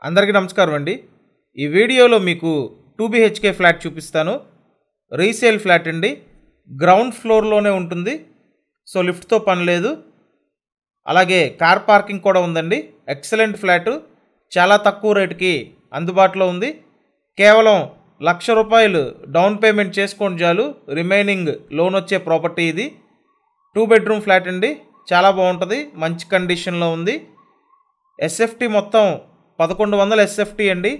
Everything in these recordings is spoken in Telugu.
అందరికీ నమస్కారం అండి. ఈ వీడియోలో మీకు 2 BHK ఫ్లాట్ చూపిస్తాను. రీసేల్ ఫ్లాట్ అండి. గ్రౌండ్ ఫ్లోర్లోనే ఉంటుంది. సో లిఫ్ట్తో పని లేదు. అలాగే కార్ పార్కింగ్ కూడా ఉందండి. ఎక్సలెంట్ ఫ్లాట్, చాలా తక్కువ రేటుకి అందుబాటులో ఉంది. కేవలం ₹1,00,000 డౌన్ పేమెంట్ చేసుకోండి చాలు, రిమైనింగ్ లోన్ వచ్చే ప్రాపర్టీ ఇది. 2 బెడ్రూమ్ ఫ్లాట్ అండి. చాలా బాగుంటుంది, మంచి కండిషన్లో ఉంది. ఎస్ఎఫ్టీ మొత్తం 1100 ఎస్ఎఫ్టీ అండి.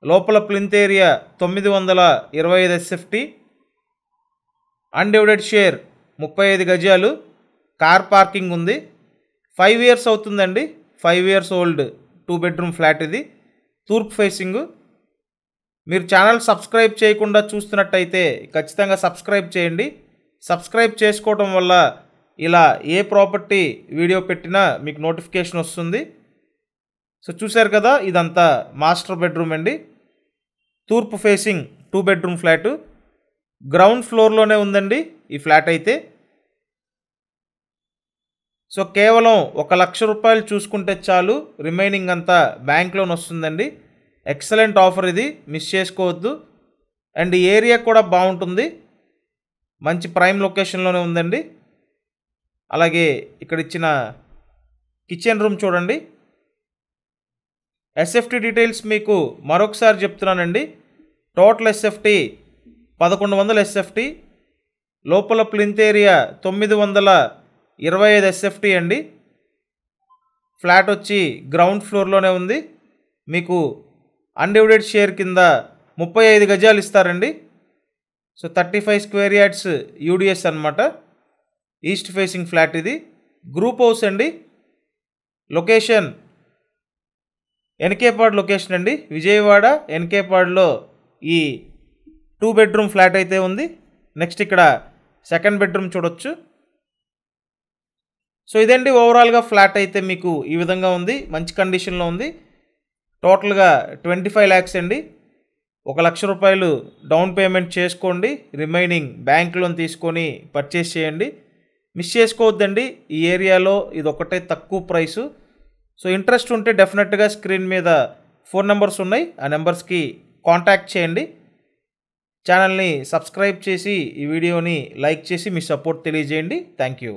లోపల plinth area 925 SFT. Undivided share 35 గజాలు. కార్ పార్కింగ్ ఉంది. 5 ఇయర్స్ అవుతుందండి. 5 ఇయర్స్ ఓల్డ్ 2 బెడ్రూమ్ ఫ్లాట్ ఇది. తూర్పు ఫేసింగ్. మీరు ఛానల్ సబ్స్క్రైబ్ చేయకుండా చూస్తున్నట్టయితే ఖచ్చితంగా సబ్స్క్రైబ్ చేయండి. సబ్స్క్రైబ్ చేసుకోవడం వల్ల ఇలా ఏ ప్రాపర్టీ వీడియో పెట్టినా మీకు నోటిఫికేషన్ వస్తుంది. సో చూశారు కదా, ఇదంతా మాస్టర్ బెడ్రూమ్ అండి. తూర్పు ఫేసింగ్ 2 బెడ్రూమ్ ఫ్లాటు. గ్రౌండ్ ఫ్లోర్లోనే ఉందండి ఈ ఫ్లాట్ అయితే. సో కేవలం ₹1,00,000 చూసుకుంటే చాలు, రిమైనింగ్ అంతా బ్యాంక్ లోన్ వస్తుందండి. ఎక్సలెంట్ ఆఫర్ ఇది, మిస్ చేసుకోవద్దు. అండ్ ఈ ఏరియా కూడా బాగుంటుంది, మంచి ప్రైమ్ లొకేషన్లోనే ఉందండి. అలాగే ఇక్కడ ఇచ్చిన కిచెన్ రూమ్ చూడండి. ఎస్ఎఫ్టీ డీటెయిల్స్ మీకు మరొకసారి చెప్తున్నానండి. Total SFT 1100 SFT. లోపల ప్లింత్ ఏరియా 925 ఎస్ఎఫ్టీ అండి. ఫ్లాట్ వచ్చి గ్రౌండ్ ఫ్లోర్లోనే ఉంది. మీకు అన్డివైడెడ్ షేర్ కింద 35 గజాలు ఇస్తారండి. సో 35 స్క్వేర్ యార్డ్స్ యూడిఎస్ అనమాట. ఈస్ట్ ఫేసింగ్ ఫ్లాట్ ఇది. గ్రూప్ హౌస్ అండి. లొకేషన్ ఎన్కేపాడ్ లొకేషన్ అండి. విజయవాడ ఎన్కేపాడ్లో ఈ 2 బెడ్రూమ్ ఫ్లాట్ అయితే ఉంది. నెక్స్ట్ ఇక్కడ సెకండ్ బెడ్రూమ్ చూడొచ్చు. సో ఇదండి ఓవరాల్గా ఫ్లాట్ అయితే మీకు ఈ విధంగా ఉంది, మంచి కండిషన్లో ఉంది. టోటల్గా 25 lakhs అండి. ₹1,00,000 డౌన్ పేమెంట్ చేసుకోండి, రిమైనింగ్ బ్యాంక్ లోన్ తీసుకొని పర్చేస్ చేయండి. మిస్ చేసుకోవద్దండి. ఈ ఏరియాలో ఇది ఒకటే తక్కువ ప్రైసు. సో ఇంట్రెస్ట్ ఉంటే డెఫినెట్గా స్క్రీన్ మీద ఫోన్ నెంబర్స్ ఉన్నాయి, ఆ నెంబర్స్కి కాంటాక్ట్ చేయండి. ఛానల్ని సబ్స్క్రైబ్ చేసి ఈ వీడియోని లైక్ చేసి మీ సపోర్ట్ తెలియజేయండి. Thank you.